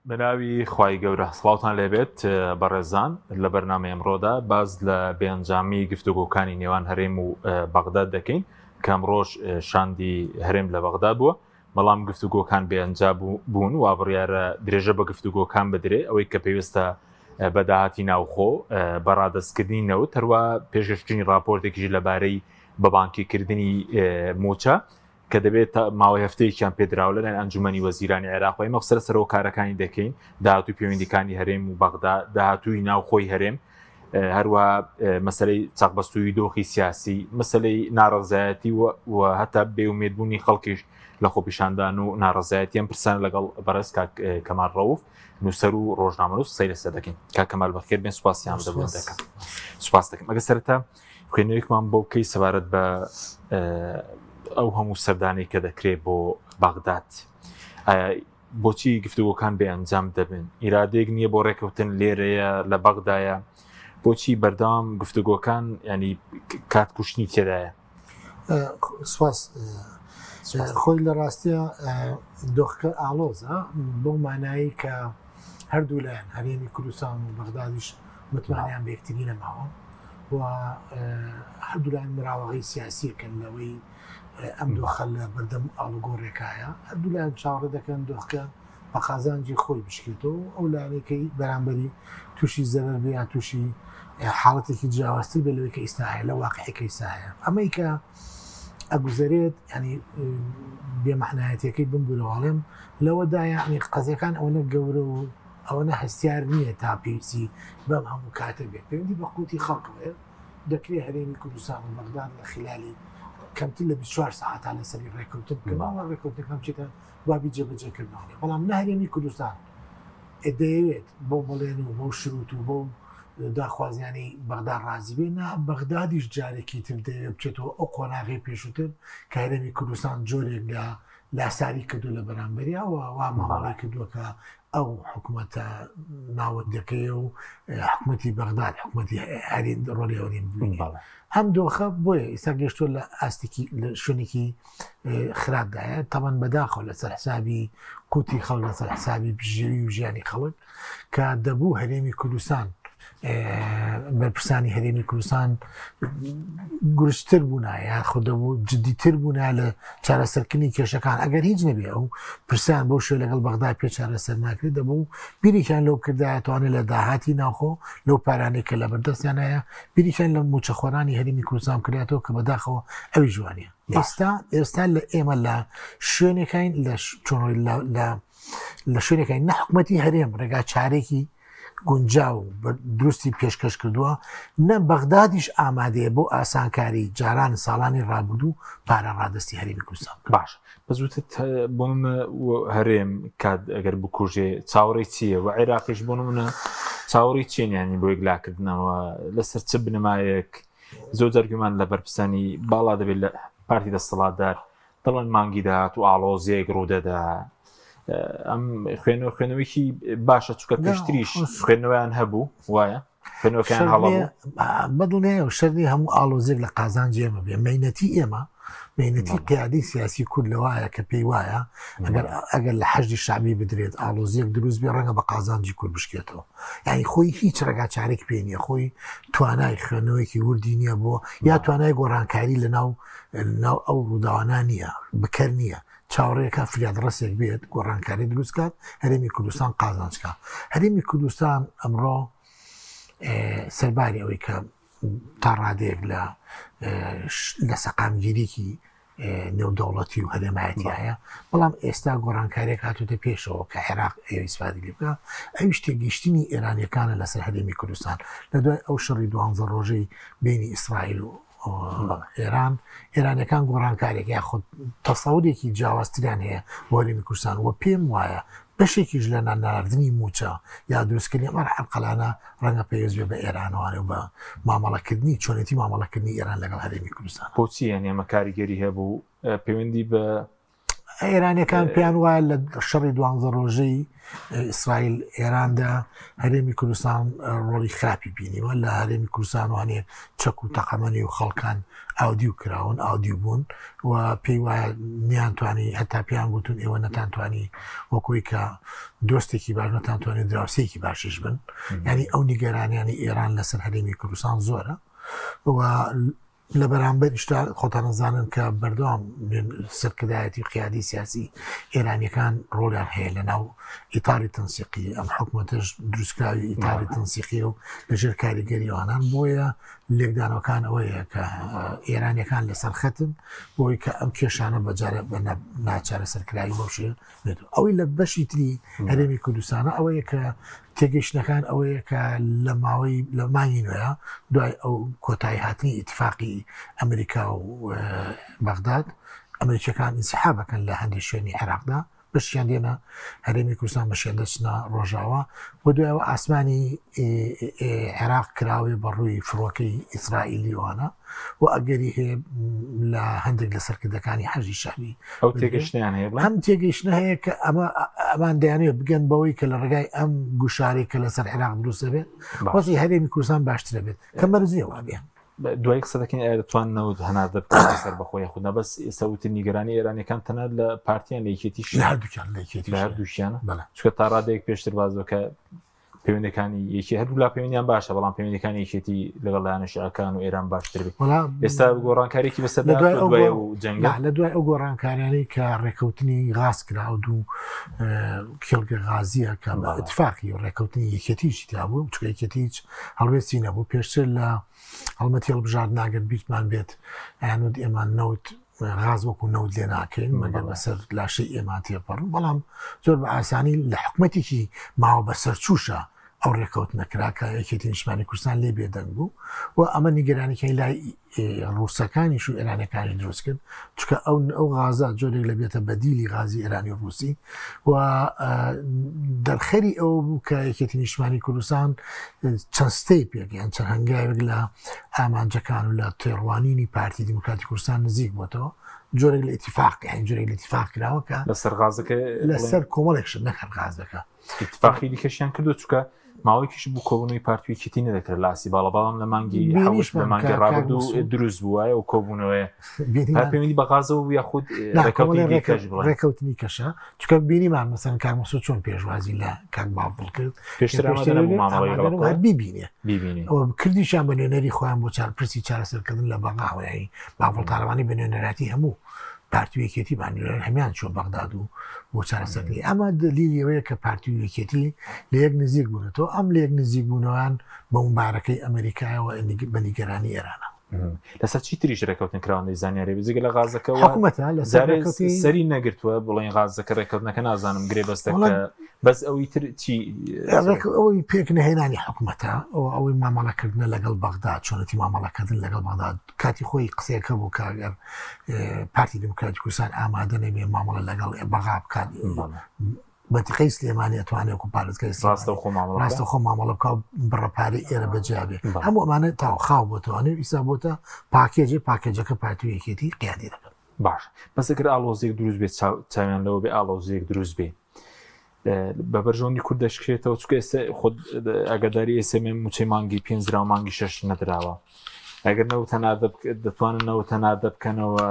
بەناوی خوای گەورە سڵاوتان لێبێت بەڕێزان لە بەرنامە ئەمڕۆدا باز لە بێنجامی گفتوگۆکانی نێوان هەرێم و بەغداد دەکەین کە ئەمڕۆژ شاندی هەرێم لە بەغداد بووە بەڵام گفتوگۆکان بێئەنجام بوون و بڕیارە درێژە بە گفتوگۆکان بدرێ ئەوەی کە پێویستە بەداهاتی ناوخۆ بەڕادەستکردنی نەوت هەروە پێشکەشتنی راپۆرتێکیش لەبارەی بەبانکیکردنی موچە کە دەبێت ماوەی هەفتەیەکیان پێدراوە لەلایەن ئەنجومەنی وەزیرانی عێراق و مەخسەر سەرۆ کارەکانی دەکەین داهاتووی پەیوەندیەکانی هەرێم و بەغداد داهاتووی ناوخۆی هەرێم هەروە مەسەلەی چاقبەستووی دۆخی سیاسی مەسەلەی ناڕەزایەتی و هەتا بێومێدبوونی خەڵکیش لە خۆپیشاندان و ناڕەزایەتیان پرسان لەگەڵ بەڕێز کەمال ڕەوف نووسەر و ڕۆژنامەنووس سەیر لەسەر دەکەین کاک کەمال بەخێر بێن سوپاسیان دەبوون دەکەم سوپاس دەکەم ئەگە سەرەتا خوێنەوەیەکمان بۆ بکەی سەبارەت بە ئەو هەموو سەردانی کە دەکرێت بۆ بەغداد بۆچی گفتوگۆکان بێئەنجام دەبن ئیرادەیەک نییە بۆ ڕێکەوتن لێرەیە لە بەغدایە بۆچی بەردەوام گفتوگۆکان ینی کات کوشتنی تێدایە سوپاس خۆی لە ڕاستیە دۆخەکە ئاڵۆزە بۆ مانایی کە هەردوو لایەن هەرێمی کوردستان و بەغدادیش متمانیان بە یەکتری نەماوە و هەردوو لایەن مراوەغەی سیاسیەکەن لەوەی ئەم دۆخە لە بەردەم ئاڵوگۆڕێکایە هەردوو لایەن چاوەڕێ دەکەن دۆخەکە بە قازانجی خۆی بشکێتەوە ئەو لایەنێکەی بەرامبەری تووشی زەرەر بێ یا تووشی حاڵەتێکی جیاوازتر بێ لەوەی کە ئێستا هەیە لە واقعەکە ئێستا هەیە ئەمەی کە ئەگوزارێت ینی بێمەعنایەتەکەی بمبورەوەڵێم لەوەدایە ینی قەزەکان ئەوەنە گەورە و ئەوەنە هەستیار نییە تا پێویستی بەم هەموو کاتە بێت پەیوەندی بە قوتی خەڵکەوە دەکرێت هەرێمی کوردستان و بەغداد لە خلالی کەمتر لە 24 ساعتان لەسەری ڕێکەوتن بکەمەوە ڕێکەوتەکەم چێتە بابی جێبەجێکردنەوە بەڵام نە هەرێمی کوردستان دەیەوێت بۆ بڵێن و بۆ شروت و بۆ داخوازیانی بەغداد ڕازی بێ نا بەغدادیش جارێکی تر دەیە بچێتەوە ئەو قۆناغی پێشووتر کە هەرێمی کوردستان جۆرێک لە لاساری کردو لە بەرامبەریاوە وا ماڵی کردووە کە ئەو حکوومەتە ناوەندەکەی و حکوومەتی بەغداد حکوومەتی هەرێم ڕۆلی هەورێم ئەم دۆخە بۆیە ئێستا گەشتۆ لە ئاستێکی لە شوێنێکی خراپدایە تەمەەن بەداخەوە لەسەر حسابی قوتی خەڵک لەسەر حسابی پژێوی و ژیانی خەڵک کە دەبوو هەرێمی کوردستان بەرپرسانی هەرێمی کوردستان گرشتر بوونایە خوددەبوو جدیتر بوونا لە چارەسەرکردنی کێشەکان ئەگەر هیچ نەبێ ئەو پرسیان بۆ شوێ لەگەڵ بەغدا پێ چارەسەر ناکرێت دەبوو بیریان لەو کردایە توانێت لە داهاتی ناوخۆ لەو پارانێک کە لە بەردەستیان هەیە بیریان لە موچەخۆرانی هەرێمی کوردستان کردێتەوە کە بەداخەوە ئەوی جوانیە ئێستا لە ئێمە لە شوێنەکەین لە شوێنەکەین نەحکومەتی هەرێم ڕێگا چارێکی گونجاو دروستی پێشکەش کردووە نە بەغدادیش ئامادەیە بۆ ئاسانکاری جاران ساڵانی ڕابردوو پارە ڕادستی هەرێمی کوردستان باش بەزووتت بۆ هەرێم کات ئەگەر بکوژێ چاوەڕێی چییە و عێراقیش بۆ منە چاوەڕی چێنیانی بۆ یەکلاکردنەوە لەسەر چ بنەمایەک زۆر جەرگمان لە بەرپرسانی باڵا دەبێت لە پارتی دەسەڵاتدار دەڵێن مانگی داهات و ئاڵۆزیەک ڕوودەدا ئەم خوێنەوەیکی باشە چووکە پێشتریش خوێندنەوەیان هەبوو وایە خوێنەوەکەیان هەڵەبوو بەدڵنیایە و شەردی هەموو ئاڵۆزێک لە قازانجی ئێمە بێ مەینەتی ئێمە مەینەتی قیادی سیاسی کورد لەوایە کە پێی وایە ئەگەر لە حەشدی شعبی بدرێت ئاڵۆزیەک دروست بێ ڕەنگە بە قازانجی کورد بشکێتەوە یعنی خۆی هیچ ڕێگا چارێک پێ نییە خۆی توانای خوێنەوەیکی وردی نییە بۆ یا توانای گۆڕانکاری لەناو ئەو ڕووداوانە نییە بکەر نییە چاوەڕێکە فریاد ڕستێک بێت گۆڕانکاری دروستکات هەرێمی کوردستان قازانجکە هەرێمی کوردستان ئەمڕۆ سەرباری ئەوەی کە تا ڕادەیەک لە سەقامگیریکی نێودەوڵەتی و هەرێمایەتی هەیە بەڵام ئێستا گۆڕانکاریێک هاتوتە پێشەوە کە عێراق ئێوەیسپادی لێ بکە ئەوی شتێگەیشتنی ئێرانیەکانە لەسەر هەرێمی کوردستان لە دوای ئەو شەڕی 12 ڕۆژەی بینی ئیسرائیل و ئێرانەکان گۆڕانکارێک یاخود تەسەورێکی جیاوازتریان هەیە بۆ هەرێمی کوردستان و پێم وایە بەشێکیش لە ناردنی موچە یا دروستکردنی ئەمە عەرقەلانە ڕەنگە پێویست بێ بە ئێرانوانە و بە مامەڵەکردنی چۆنێتی مامەڵەکردنی ئێران لەگەڵ هەرێمی کوردستان بۆچی یعنی ئەمە کاریگەری هەبوو پەیوەندی بە ئێرانیەکان پێیان وایە لە شەڕی دوانزە ڕۆژەی ئیسرائیل ئێراندا هەرێمی کوردستان ڕۆڵی خراپی بینیوە لە هەرێمی کوردستان و هەنێ چەک و تەقەمەنی و خەڵکان ئاودی و کراون ئاودی بوون و پێی وایە نیانتوانی هەتا پێیان گوتون ئێوە نەتانتوانی وەکوی کە دۆستێکی باش نەتانتوانێت دراوسێکی باشش بن ینی ئەو نیگەرانیانی ئێران لەسەر هەرێمی کوردستان زۆرە و لە بەرامبەر شتا خۆتان نەزانن کە بەردەوام سەرکردایەتی قیادی سیاسی ئێرانیەکان ڕۆلیان هەیە لە ناو ئیتاری تەنسیقی ئەم حکوومەتەش دروستکراوی ئیتاری تەنسیقی و لەژێر کاریگەریەوانان بۆیە لێکدانەکان ئەوەیە کە ئێرانیەکان لەسەر خەتن بۆی کە ئەم کێشانە بەجارە بە ناچارە سەرکراوی بەوشێ بێت ئەوەی لە بەشی تری هەرێمی کوردستانە ئەوەیە کە تێگەیشتەکان ئەوەیە کە لە ماوەی لە مانگی نوێە دوای ئەو کۆتایی هاتنی ئیتفاقی ئەمریکا و بەغداد ئەمریکیەکان ئینسحابەکەن لە هەندێک شوێنی عێراقدا بەشیان دێنە هەرێمی کوردستان بەشیان دەچنە ڕۆژاوە و دوایەوە ئاسمانی عێراق کراوێ بەڕووی فڕۆکەی ئیسرائیلیوانە و ئەگەری هەیە لە هەندێک لە سەرکردەکانی حەژی شەعبی ئەو تێگەشتیان هەیە هەم تێگەیشتە هەیە کە ئەمان دەیانوێت بگەن بەوەی کە لە ڕێگای ئەم گوشارێک کە لەسەر عێراق دروستە بێت وەزی هەرێمی کوردستان باشترە بێت کە مەرزیەوە بێ دوای قسە دەکەین ئایا دەتوان نەوت هەناردە بکات سەر بەخۆی خوددا بەس ئێستا وتی نیگەرانی ئێرانیەکان تەنات لە پارتیان لە یەکێتیش لە هەردووشیانە چکە تا ڕادەیەک پێشتر بازەکە پەیوەندەکانی یەکی هەردوو لا پەیوەندیان باشە بەڵام پەیوەندەکانی یەکێتی لەگەڵ لایەنە شیعەکان و ئێران باشتر بێت ئێستا گۆڕانکاریێکی بەسەردا دوای و جەنگە لە دوای ئەو گۆڕانکاریانەی کە ڕێکەوتنی غاز کرا و دوو کێڵگە غازیە کە بە ئیتفاقی و ڕێکەوتنی یەکێتیشی تا بوو چکە یەکێتی هیچ هەڵوێستی نەبوو پێشتر لە هەڵمەتی هەڵبژار ناگەر بیرمان بێت ئەیانوت ئێمان نەوت غاز وەکو نەوت لێ ناکەین مەگەر بەسەر لاشەی ئێمان تێپەڕن بەڵام زۆر بە ئاسانی لە حکومەتێکی ماوە بەسەر چووشە ئەو ڕێکەوت نەکراکە یەکێتی نیشتمانی کوردستان لێ بێدەنگ بوو و ئەمە نیگەرانیەکەی لای ڕووسەکانیش و ئێرانەکانی دروست کرد چکە ئەو غازە جۆرێک لە بێتە بەدیلی غازی ئێرانی و ڕووسی و دەرخەری ئەو بوو کە یەکێتی نیشتمانی کوردستان چەند ستەی پێگەیان چەند هەنگاوێک لە ئامانجەکان و لە تێڕوانینی پارتی دیموکراتی کوردستان نزیک بووەوە جۆرێک لە ئیتیفاق جۆرێک لە ئیتیفاق کراوە کە لەسەر غازەکە لەسەر کۆمەڵێکشت نەکرد غازەکە اتفاقی دیکەشیان کردو چکە ماوەیەکیش بوو کۆبوونەوەی پارتویەکێتی نەدەکرد لاسی باڵە بەڵام لە مانگی حەوت لە مانگی ڕابردوو دروست بووایە و کۆبوونەوەیە پەیوەندی بە غازەوە و یاخود ڕێکەوتنی کەشە چکە بینیمان مەسەن کارمەسۆ چۆن پێشوازی لە کاک باڵ کرد پێشتر ببینێ ئەوە کردیشان بە نوێنەری خۆیان بۆ پرسی چارەسەرکردن لە بەغاوەیە باڵ تاالبانی بە نوێنەراتی هەموو پارتویەکێتی بانوێن هەمیان چۆ بەغداد و بۆ چارەسەرکردنی ئەمە دلیلەوەیە کە پارتویەکێتی لە یەک نزیک بوونەوە ئەم لە یەک نزیک بوونەوەیان بە مبارەکەی ئەمریکایەوە بە نیگەرانی ئێرانە لەسەر چی تریش ڕێکەوتن کراوەی زانیاری بزیگە لە غازەکەەوە حکوومەتە لە سەری نەگرتووە بڵێن غازەکە ڕێکەوتنەکە نازانم گرێ بەستەکە بەس ئەوی تر چی ئەوەی پێک نهێنانی حکوومەتە ئەوەی مامەڵەکردنە لەگەڵ بەغداد چۆنەتی مامەڵەکردن لەگەڵ بەغداد کاتی خۆی قسەیەکە بوو کاگەر پارتی دیموکراتی کوردستان ئامادە نەبێ مامەڵە لەگەڵ بەغا بکات بەتیقەی سلێمانی ئەتوانێت و پارێزگای ڕاستە خۆ مامەڵە بکە بڕەپارەی ئێرە بەجیابێ هەموو ئەمانە تاو خاو بۆتوانێت ئیسا بۆتە پاکێجەکە پارتویەکێتی قیادی دەکەن باش بەس ئەگەر ئاڵۆزێک دروست بێت چاویان لەوە بێ ئاڵۆزێک دروست بێ بە بەرژەوەنی کورد دەشکێتەوە چکە ئێستا خۆت ئەگەداری ئێسمێ موچەی مانگی 5 و مانگی 6 نەدراوە ئەگەر دەتوانن نەوتەنادە بکەنەوە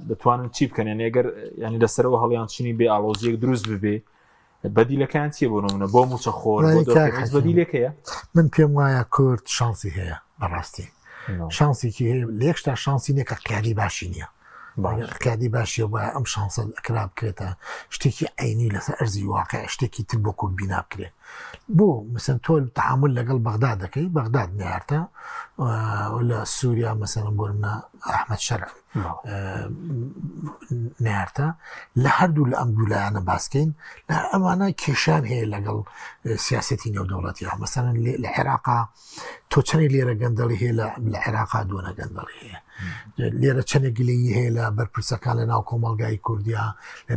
دەتوانن چی بکەن یعنی ئەگەر ینی لەسەرەوە هەڵیان چنی بێ ئاڵۆزیەک دروست ببێ بەدیلەکان چیە بۆ نمونە بۆ موچە خۆر بەدیلەکەیە من پێم وایە کورد شانسی هەیە بەڕاستی شانسێکی هەیە لە یەکشتا شانسی نییە کە قیادی باشی نییە قیادی باشیە وایە ئەم شانسە ئەکرا بکرێتە شتێکی عینی لەسەر ئەرزی واقع شتێکی تر بۆ کورد بینا بکرێت بۆ مەسەن تۆ تعامل لەگەڵ بەغداد دەکەی بەغداد نێارتە لە سووریا مەسەن بۆ ئەحمەد شەرف نێارتە لە هەردوو لە ئەم دوولایانە باسکەین لە ئەمانە کێشان هەیە لەگەڵ سیاسەتی نێودەوڵەتیەوە مەسەن لە عێراقا تۆ چەندێک لێرە گەندەڵی هەیە لە عێراقا دووەنە گەندەڵی هەیە لێرە چەندێک گلەیی هەیە لە بەرپرسەکان لە ناو کۆمەڵگای کوردیا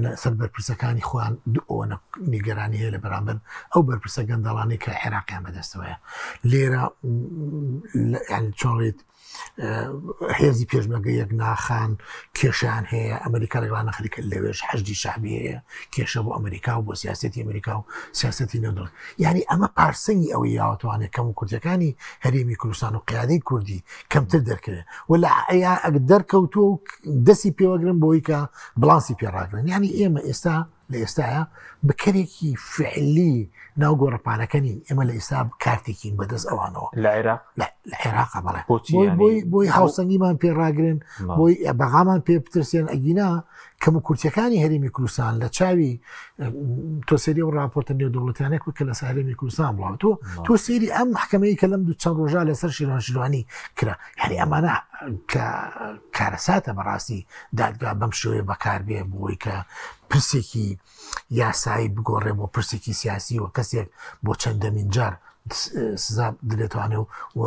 لە سەر بەرپرسەکانی خۆیان ئەوە نیگەرانی هەیە لە بەرامبەر ئەو بەرپرسە گەندەڵانی کە عێراقیان بەدەستەوەیە لێرە چۆڵێت هێزی پێشمەرگە یەک ناخان کێشیان هەیە ئەمریکا لەگەڵانە خەریکە لەوێش حەشدی شعبی هەیە کێشە بۆ ئەمریکا و بۆ سیاسەتی ئەمریکا و سیاسەتی نێودوڵ یعنی ئەمە پارسەنگی ئەوەی یاوەتوانێت کەم و کورتەکانی هەرێمی کوردستان و قیادەی کوردی کەمتر دەرکەوێت ولا ئەگە دەرکەوتووە و دەستی پێوەگرن بۆی کە بڵانسی پێڕاگرن یعنی ئێمە ئێستا لە ئێستاە بەکەرێکی فعلی ناو گۆڕەپانەکەنین ئێمە لە ئێستا کارتێکین بەدەست ئەوانەوە لە عێراق لە عێراق بەڵێ بۆچی بۆی هاوسەنگیمان پێڕاگرن بۆی بەغامان پێ بترسێن ئەگینا کەم و کورتەکانی هەرێمی کوردستان لە چاوی تۆ سەری و راپۆرتە نێودەوڵەتیانێک بکە لە هەرێمی کوردستان بڵاو تۆ سەیری ئەم محکەمەی کە لەم دوو چەند ڕۆژە لەسەر شیروانی کرا یعنی ئەمانە کە کارەساتە بەڕاستی دادگا بەم شێوەیە بەکاربێ بۆی کە پرسێکی یاسایی بگۆڕێ بۆ پرسێکی سیاسی و کەسێک بۆ چەندەمین جار سزا دێتوانێ و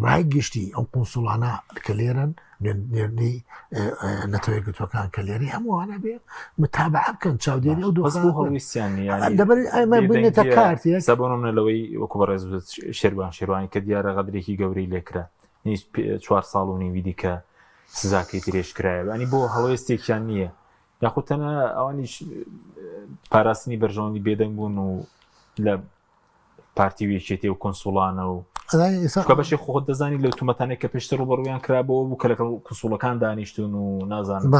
ڕای گشتی ئەو قونسوڵانە کە لێرن نێردی نەتەوەی گوتوەکان کە لێری هەمووانە بێ متابع بکەن چاودێری ئەو هەڵویستیانیەبەر ئەمە بنێتە کارتێک سەبوونم لەوەی وەکو بەڕێز شێروان شێروانی کە دیارە غەدرێکی گەورەی لێکرا هیچ 4 ساڵ و نیویدی کە سزاکەی درێژکرایە ئەنی بۆ هەڵوێستێکیان نییە یاخودتەنە ئەوانیش پاراستنی بەرژەوەندی بێدەنگ بوون و لە پارتی وێچێتی و کۆنسوڵانە و بەشی خۆت دەزانی لە تومەتانێک کە پێشتر و بەڕویان کرابەوە بوو کە لەگەڵ کۆنسوڵەکان دانیشتون و نازانم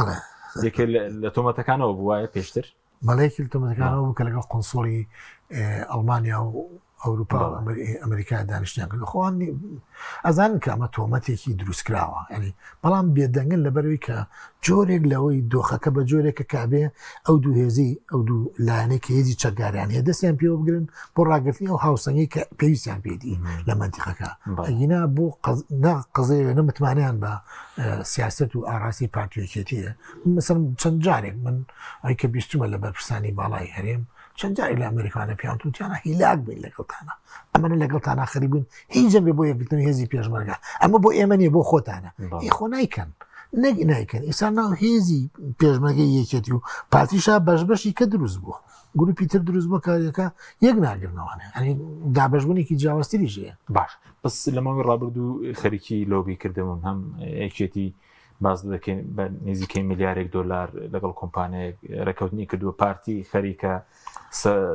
یەکێ لە تۆمەتەکانەوە بووایە پێشتر بەڵێکی لە تۆمەتەکانەوە بوو کە لەگەڵ قۆنسوڵی ئەڵمانیا و ئەوروپا و ئەمریکا دانیشتیان کرد خۆوان ئەزانن کە ئەمە تۆمەتێکی دروستکراوە ینی بەڵام بێدەنگن لەبەروی کە جۆرێک لەوەی دۆخەکە بە جۆرێکە کابێ ئەو دوو هێزی ئەو دوو لایەنەی کە هێزی چەکداریان هەیە دەستیان پێوە بگرن بۆ ڕاگررتنی ئەو هاوسەنگی کە پێویستیان پێدی لە منتیقەکە ئەگینا بۆ قزەیە نەمتمانیان بە سیاست و ئاراسی پارتیۆکێتیە مثلا چەند جارێک من ئەی کە بیستمە لە بەرپرسانی باڵای هەرێم چەند جاری لە ئەمریکانە پیانتوتیانە هیلاک بین لەگەڵتانە ئەمەە لەگەڵتانە خەریبوون هیچ جەمێ بۆ یەکگرتنی هێزی پێشمەرگە ئەمە بۆ ئێمە نیە بۆ خۆتانە خۆ نایکەن نایکەن ئێستا ناو هێزی پێشمەرگەی یەکێتی و پارتیشا بەشبەشی کە دروست بووە گروپی تر دروست بۆ کارەکە یەک ناگرنەوەنێ ئەنی دابەشبوونێکی جیاوازتریش هەیە باش بەس لەمەوەی ڕابردوو خەریکی لۆبی کردبوون هەم یەکێتی باز دەکەین بە نزیکەی $1 میلیارد لەگەڵ کۆمپانیایەک ڕێکەوتنی کردووە پارتی خەریکە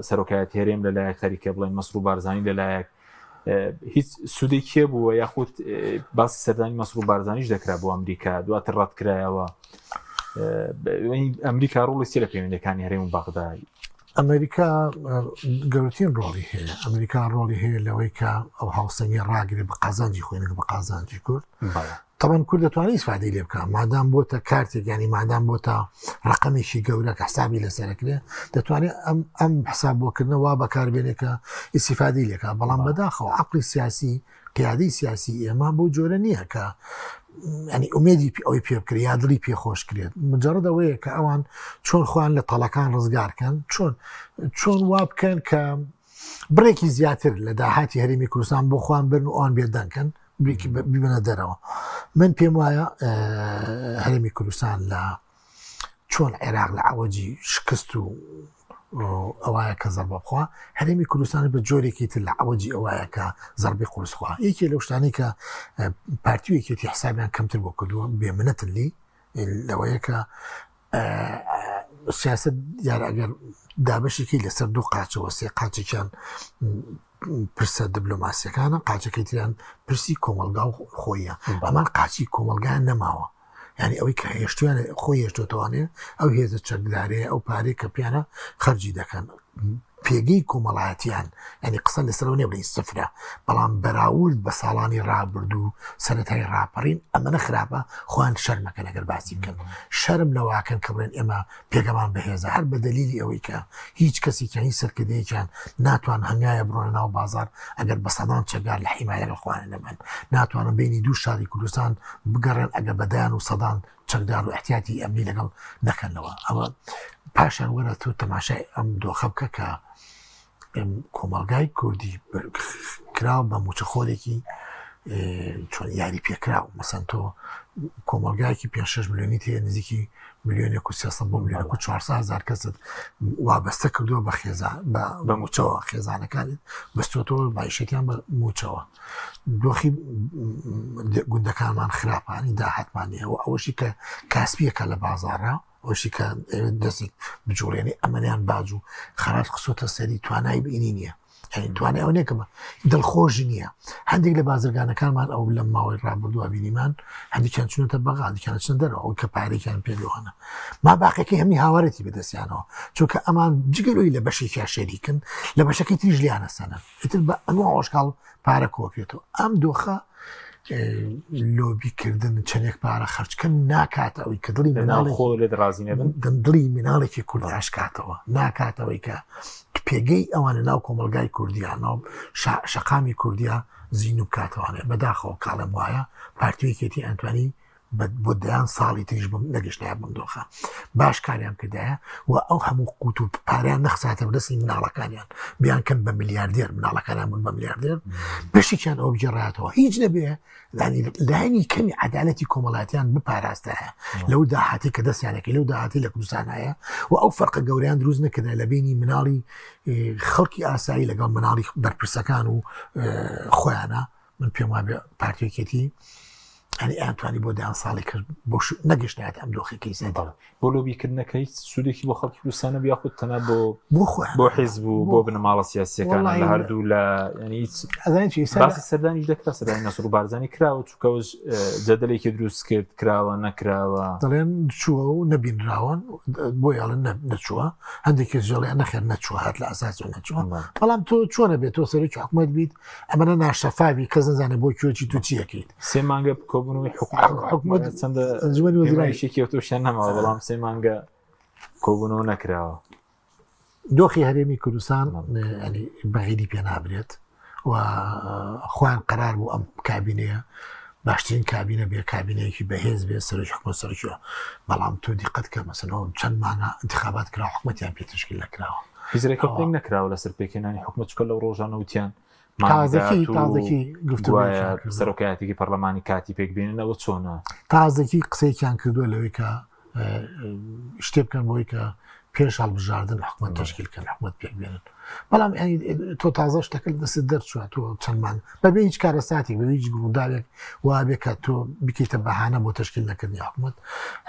سەرۆکایەتی هەرێم لەلایەک خەریکە بڵێن مەسروور بارزانی لەلایەک هیچ سوودێکیە بووە یاخود باسی سەردانی مەسروور بارزانیش دەکرا بۆ ئەمریکا دواتر ڕەتکرایەوە ئەمریکا ڕۆڵی چی لە پەیوەندیەکانی هەرێم و بەغداد ئەمریکا گەورەترین ڕۆڵی هەیە ئەمریکا ڕۆڵی هەیە لەوەی کە ئەو هاوسەنگی ڕاگرێت بە قازانجی خۆینەکە بە قازانجی کورد طبعاً کورد دەتوانێت ئیسفادەی لێ بکە مادام بۆتە کارتێک ینی مادام بۆتە ڕقەمێکی گەورە کە حسابی لەسەرکرێ دەتوانێت ئەم حساببووکردنەوە بەکاربێنێکە ئیسیفادەی لێکە بەڵام بەداخەوە عەقڵی سیاسی قیادەی سیاسی ئێمە بۆ جۆرە نییە کە ینی ئومێدی ئەوی پێ بکرێت یا دڵی پێخۆش کرێت مجرد ئەوەیە کە ئەوان چۆن خۆیان لە تەڵەکان ڕزگارکەن چۆن وا بکەن کە بڕێکی زیاتر لە داهاتی هەرێمی کوردستان بۆ خۆیان برن و ئەوان بێدەنکەن ببنە دەرەوە من پێم وایە هەرێمی کوردستان لە چۆن عێراق لە عەوەجی شکست و ئەوایە کە زەربە بخوا هەرێمی کوردستان بە جۆرێکی تر لە عەوەجی ئەوایە کە زەربی قورس خوا یەکێ لەو شتانەی کە پارتیوێکێتی حسابیان کەمتر بۆ کردووە بێمنەتن لی لەوەیە کە سیاست دیارە ئەگەر دابەشێکی لەسەر دوو قاچەوە سێ قاچێکیان پرسە دیبلۆماسیەکانە قاچەکەی تریان پرسی کۆمەلگا و خۆیە ئەمان قاچی کۆمەلگایان نەماوە ینی ئەوەی کە هێشتوانە خۆی هێشتوتەوانێ ئەو هێزە چەکدارەیە ئەو پارەی کە پیانە خەرجی دەکەن پێگەی کۆمەڵایەتیان ینی قسە لەسەرەوە نێ بڵین سفرە بەڵام بەراورد بە ساڵانی ڕابرد و سەرەتای ڕاپەڕین ئەمەنە خراپە خۆیان شەرمەکەن ئەگەر باسی بکەن شەرم لەواکەن کە بڵێن ئێمە پێگەمان بەهێزە هەر بە دەلیلی ئەوەی کە هیچ کەسی کە هیچ سەرکردەیەکیان ناتوان هەنگایە بڕۆنە ناو بازار ئەگەر بە سەدان چەگار لە حیمایە لەخوانە نەبن ناتوانن بینی دوو شاری کوردستان بگەڕێن ئەگە بەدایان و سەدان چەکدار و احتیاتی ئەمنی لەگەڵ نەکەنەوە ئەوە پاشان وەرە تو تەماشای ئەم دۆخە بکە کە کۆمەلگای کوردی کراوە بە موچەخۆرێکی چۆن یاری پێکراوە مەسەن تۆ کۆمەلگایکی 5-6 میلیۆنی تێ نزیکی 1,300,000 بۆ 1,400,000 کەست وابەستە کردووە بە خێزان بە موچەوە خێزانەکانی بەستۆتەوە باشێتیان بە موچەوە دۆخی گوندەکانمان خراپانی داهاتمانیە و ئەوەشی کە کاسپیەکە لە بازاڕە ئەوشی کە دەستی بجوڵێنی ئەمەیان باج و خەرات قسۆتە سەری توانای بینی نییە توانای ئەو نێکەمە دڵخۆش نییە هەندێک لە بازرگانەکانمان ئەو لە ماوەی ڕابردووە بینیمان هەندێکیان چونەتە بەغا هەندێکیان چن دەرەوە ئەو کە پارێکیان پێدوانە ما باقیەکەی هەمی هاوارەتی بەدەستیانەوە چونکە ئەمان جگەلۆی لە بەشێکیا شەریکن لە بەشەکەی تریژ لیانە سەنن ئیتر بە ئەنواع ئۆشکاڵ پارە کۆپێتەوە ئەم دۆخە لۆبیکردن چەندێک پارە خەرچکە ناکاتە ئەوەی کە دڵی خۆ لێ ڕازی نەبن دڵی مناڵێکی کورد ئاشکاتەوە ناکاتەوەی کە پێگەی ئەوانە ناو کۆمەلگای کوردیانەوە شەقامی کوردیا زیین و بکاتەوانێ بەداخەوە کاڵم وایە پارتیۆیەکێتی ئەتوانی بۆ دەیان ساڵی تریش بم نەگەشتای بندۆخە باش کاریان کردایە و ئەو هەموو قوت و پاریان نەخساتە بەدەستی مناڵەکانیان بیانکەن بە میلیاردێر مناڵەکانیان بوون بە میلیاردێر بەشێکیان ئەو بگێڕاتەوە هیچ نەبێ لایەنی کەمی عەدالەتی کۆمەڵاتیان بپاراستایە لەو داهاتی کە دەستیانەکەی لەو داهاتی لە کوردستانایە و ئەو فەرقە گەوریان دروست نەکردە لە بینی مناڵی خەڵکی ئاسایی لەگەڵ مناڵی بەرپرسەکان و خۆیانە من پێم وابێ پارتیۆکێتی ئەنی ئەتوانی بۆ دایان ساڵی کرد بۆ نەگەشتایەت ئەم دۆخەکەی زێدەڵ بۆ لۆبیکردنەکەی سوودێکی بۆ خەڵکی کوردستانە بیاخود تەنها بۆ حیزب و بۆ بنەماڵە سیاسیەکان لە هەردوو لە باسی سەردانیش دەکرا سەردانی نەسڕ و بارزانانی کراوە چووکەوەش جەدەلێکی دروست کرد کراوە نەکراوە دەڵێن چووە و نەبینراون بۆ یاڵن نەچووە هەندێکی ژەڵیان نەخێر نەچووە هات لە ئاساس نەچووە بەڵام تۆ چۆنە بێت تۆ سەرکی حکومەت بیت ئەمەە ناشەفاوی کەس نزانێت بۆ کێوەکی تو چیەکەیت 3 مانگە کۆبوونەوەی حکومەت چەندە زمانی وەزیرایشی کێوتۆشیان نەماوە بەڵام 3 مانگە کۆبوونەوە نەکراوە دۆخی هەرێمی کوردستان بەغیری پێ نابرێت و خوان قرار بوو ئەم کابینەیە باشترین کابینە بێ کابینەیەکی بەهێز بێ سەرۆکی حکومەت سەرکیوە بەڵام تۆ دیقەت کە مەسەلەوە چەند مانگە انتخابات کرا حکومەتیان پێ تشکیل نەکراوە هیزرێکە پێنگ نەکراوە لەسەر پێکێنانی حکومەت چکە لەو ڕۆژانە وتیان تازەکی گفتوایە سەرۆکایەتێکی پەرلەمانی کاتی پێک بێننەوە چۆنە تازەکی قسەیەکیان کردووە لەوەی کە شتێ بکەن بۆی کە پێش هەڵبژاردن حکومەت تشکیلکەن حکومەت پێک بێنن بەڵام تۆ تازە شتەکە دەست دەرچووە تۆ چەندمان بەبێ هیچ کارەساتی بە هیچ گوڵدارێک وابێ کە تۆ بکەیتە بەهانە بۆ تشکیل نەکردنی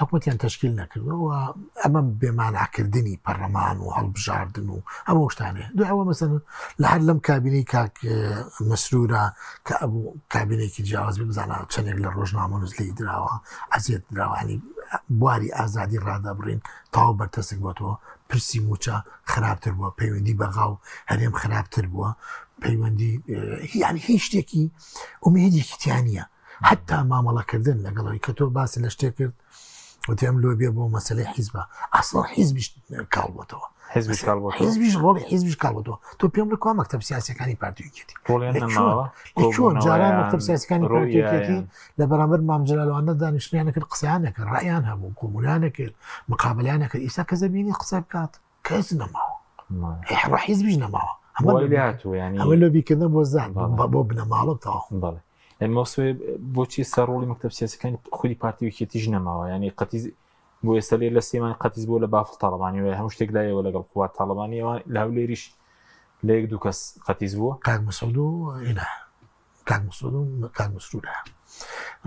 حکومەتیان تشکیل نەکردەوە ئەمە بێمانعکردنی پەرلەمان و هەڵبژاردن و ئەمە شتانێ دوایەوە مەسەن لە هەر لەم کابینەی کاک مەسرورە کە ئەبوو کابینێکی جیاواز بزانە چەندێک لە ڕۆژنامە نووسلی درراوە ئەزیێت دراوانی بواری ئازادی ڕادەبڕین تاو بەرتەسک بۆتەوە پرسی موچە خراپتر بووە پەیوەندی بەغا و هەرێم خراپتر بووە پەیوەندی یعنی هیچ شتێکی ئومێدێکی تیانە حتا مامەڵەکردن لەگەڵەوەی کە تۆ باسی لە شتێک کرد وتێم لۆ بێ بۆ مەسەلەی حیزبە ئەسڵ حیزبیش کاڵبووەتەوە حیزبیش ڕۆڵی حیزبیش کاڵبووەتەوە تۆ پێم بڵێ مەکتەب سیاسیەکانی پارتیۆکێتی چۆن جاران مەکتەب سیاسیەکانی پارتیۆکێتی لە بەرامبەر مام جەلالەوانە دانیشتنیانە کرد قسەیانەکرد ڕایان هەبوو کۆمونیانەکرد مقابلەیانەکرد ئێستا کە زەبینی قسە بکات کەس نەماوە حیزبیش نەماوە ئەمە لۆبیکردن بۆ زان بۆ بنەماڵەوە مۆسوێ بۆچی سەرڕۆڵی مەکتەب سیاسەکانی خودی پارتیۆکێتیش نەماوە ینی قەتیز بۆ ئێستا لێ لە سێمان قەتیز بۆ لە بافڵ تاڵبانی وێ هەموو شتێک لایەوە لەگەڵ قوات تاڵبانیەوە لە هەولێریش لە 1-2 کەس قەتیز بووە کاک مەسعود و کاک مەسرورە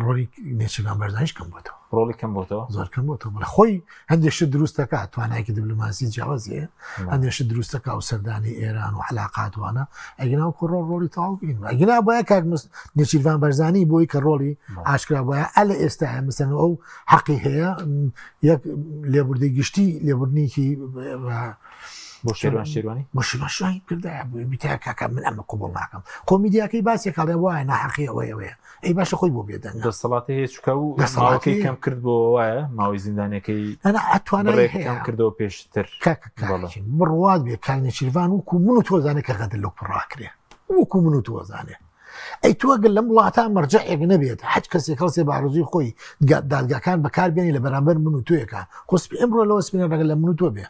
ڕۆڵی نێچەکان بەرزانیش کەم بۆتەوە ڕۆڵی کەم بۆتەوە زۆر کەم بۆتەوە بڵە خۆی هەندێشت دروستەکە توانایکی دیبلۆماسی جیاوازیە هەندێشت دروستەکە و سەردانی ئێران و علاقاتوانە ئەگەنا کوڕۆ ڕۆڵی تاوبین ئەگەنا بۆیە کاک نێچیروان بەرزانی بۆی کە ڕۆڵی ئاشکرا بۆیە ئەلە ئێستا مەسەن ئەو حەقی هەیە یەک لێبوردەی گشتی لێبوردنیکی بۆ شێروانی بۆ شێوانی کردایە بیتای کاکە من ئەمە قوبڵ ناکەم خۆ میدیاکەی باسی کاڵێ وایە ناحەقی ئەوەیە ئەی باشە خۆی بۆ بێدەنگ دەسەڵاتی هەیە چکە و دەسەڵاتی کەم کرد بۆ وایە ماوەی زیندانەکەی ئەتوانێت کەم کردەوە پێشتر بڕوات بێ کاک نێچیروان وەکو من و تۆزانێت کە غەدر لەو پڕاکرێ وەکو من و تۆزانێ ئەی توەگەل لەم وڵاتان مەرجەعێک نەبێت هەچ کەسێک خەڵسێ بەڕۆزی خۆی دادگاکان بەکاربێنی لە بەرامبەر من و تۆیەکە خۆسپی ئەمڕۆ لەوە سپینە ڕەگەل لە من و تۆ بێ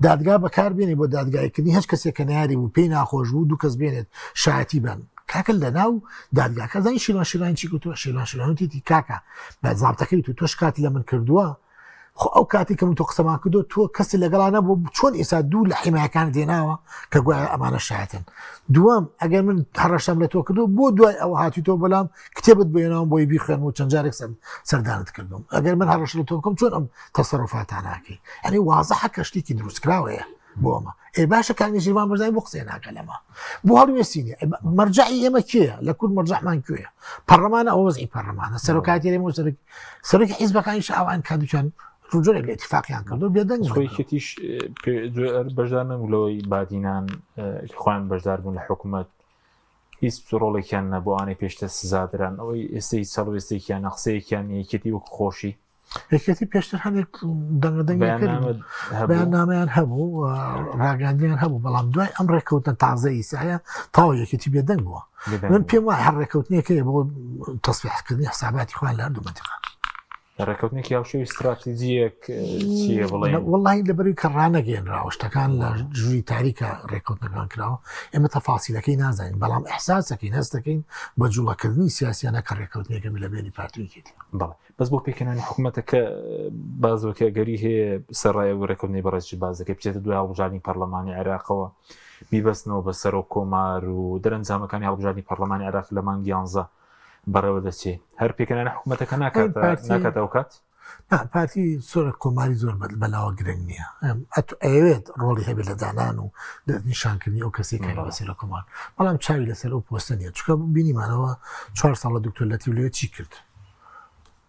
دادگا بەکاربێنی بۆ دادگایکردنی هەچ کەسێک کە ناری بوو پێی ناخۆش بوو دوو کەس بێنێت شایەتی بن کاکە لە ناو دادگاکە زانی شیلان چی گوتووە شیلانتی کاکە بە زابتەکەی تۆش کاتی لە من کردووە خۆ ئەو کاتی کەم تۆ قسەمان کردو تۆ کەسی لەگەڵانە بۆ چۆن ئێستا دوو لە حیمایەکان دێناوە کە گوایە ئەمانە شایەتن دووەم ئەگەر من هەڕەشەم لە تۆ کردو بۆ دوای ئەو هاتی تۆ بەڵام کتێبت بێنەوە بۆی بیخوێن و چەند جارێک سەردانت کردم ئەگەر من هەڕەش لە تۆ بکەم چۆن ئەم تەسەڕوفاتان ناکەی ئەنی وازەحە کە شتێکی دروستکراوەیە بۆ ئەمە باشە کانێژیوان بەرزای بۆ قسەی ناکە لەمە بۆ هەڵوێستینی مەرجعی ئێمە کێیە لە کورد مەرجەحمان کوێیە پەرلەمانە ئەو وەزعی پەرلەمانە سەرۆکاتی ئێمە سەرۆکی حیزبەکانیش ئەوان کادوچان ڕوجۆرێک لە ئیتفاقیان کردو بێدەنگ خۆیکەتیش بەشدار نەبوولەوەی بادینان خۆیان بەشدار بوون لە حکوومەت هیچ ڕۆڵێکیان نەبوو ئانەی پێشتە سزادران ئەوەی ئێستای چەڵوێستێکیان نەخسەیەکیان یەکێتی وەک خۆشی یەکێتی پێشتر هەندێک بەیاننامەیان هەبوو ڕاگەاندیان هەبوو بەڵام دوای ئەم ڕێککەوتنە تازە ئیسایە تاوە یەکێتی بێدەنگ بووە من پێم وایە هەر ڕێککەوتنێکەیە بۆ تەسبیحکردنی حساباتی خۆیان لە هەردوو منتیقە ڕێککەوتنێکی هاوشێوی استراتیجیەک چیە بڵێ وڵی لەبەروی کە ڕانەگەێنراوە شتەکان لە ژووری تاریکە ڕێککەوتنەکان کراوە ئێمە تەفاسیلەکەی نازانین بەڵام ئەحساسەکەین هەستەکەین بە جوڵەکردنی سیاسیانە کە ڕێککەوتنێکەکەمی لە بینی پارتویەکێتی بەڵێ بەس بۆ پێکەنانی حکوومەتەکە بازۆکە گەری هەیە سەرڕایە و ڕێککەوتنی بەڕێزی بازەکە بچێتە دوای هەڵبژاردننی پەرلەمانی عێراقەوە میبەستنەوە بە سەر و کۆمار و دەرەنجامەکانی هەڵبژاردننی پەرلەمانی عێراق لە مانگی 11 بەڕێوە دەچێت هەر پێکەنانی حکوومەتەکە ناکات ئەوکات پارتی سۆرە کۆماری زۆر بەلاوە گرنگ نییە ئەوێت ڕۆڵی هەبێت لە دانان و نیشانکردنی ئەو کەسی کە بەسەر لە کۆمان بەڵام چاوی لەسەر ئەو پۆستە نیە چکە بینیمانەوە 4 ساڵە دکتۆر لەتیو لێ چی کرد